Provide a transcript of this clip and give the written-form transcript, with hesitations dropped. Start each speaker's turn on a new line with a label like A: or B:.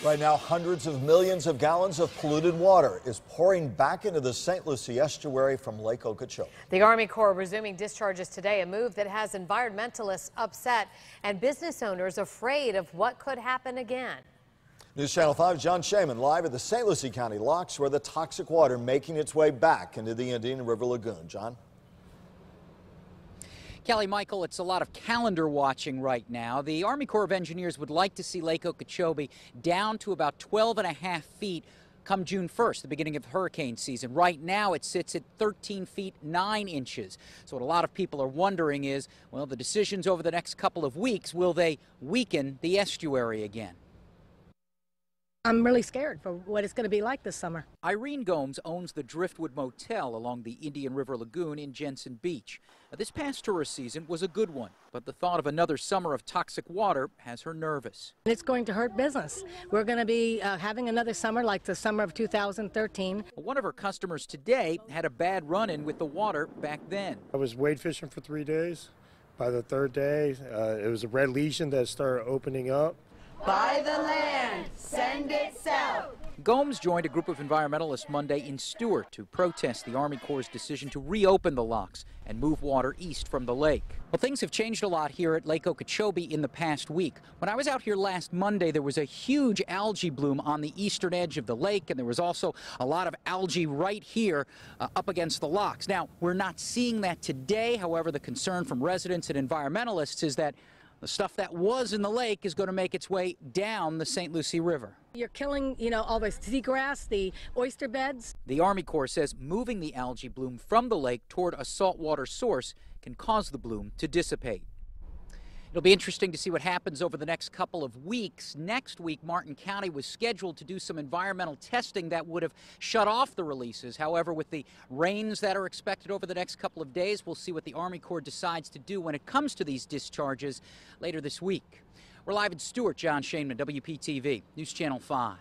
A: Right now, hundreds of millions of gallons of polluted water is pouring back into the St. Lucie estuary from Lake Okeechobee.
B: The Army Corps resuming discharges today, a move that has environmentalists upset and business owners afraid of what could happen again.
A: News Channel 5, John Shaman live at the St. Lucie County locks where the toxic water making its way back into the Indian River Lagoon. John?
C: Kelly, Michael, it's a lot of calendar watching right now. The Army Corps of Engineers would like to see Lake Okeechobee down to about 12.5 feet come June 1st, the beginning of hurricane season. Right now it sits at 13 feet 9 inches. So what a lot of people are wondering is, well, the decisions over the next couple of weeks, will they weaken the estuary again?
D: I'm really scared for what it's going to be like this summer.
C: Irene Gomes owns the Driftwood Motel along the Indian River Lagoon in Jensen Beach. This past tourist season was a good one, but the thought of another summer of toxic water has her nervous.
D: It's going to hurt business. We're going to be having another summer like the summer of 2013.
C: One of her customers today had a bad run-in with the water back then.
E: I was wade fishing for 3 days. By the third day, it was a red lesion that started opening up.
F: Buy the land, send it south.
C: Gomes joined a group of environmentalists Monday in Stewart to protest the Army Corps' decision to reopen the locks and move water east from the lake. Well, things have changed a lot here at Lake Okeechobee in the past week. When I was out here last Monday, there was a huge algae bloom on the eastern edge of the lake, and there was also a lot of algae right here up against the locks. Now, we're not seeing that today. However, the concern from residents and environmentalists is that the stuff that was in the lake is going to make its way down the St. Lucie River.
D: You're killing, all the seagrass, the oyster beds.
C: The Army Corps says moving the algae bloom from the lake toward a saltwater source can cause the bloom to dissipate. It'll be interesting to see what happens over the next couple of weeks. Next week, Martin County was scheduled to do some environmental testing that would have shut off the releases. However, with the rains that are expected over the next couple of days, we'll see what the Army Corps decides to do when it comes to these discharges later this week. We're live in Stewart. John Shaman, WPTV News Channel 5.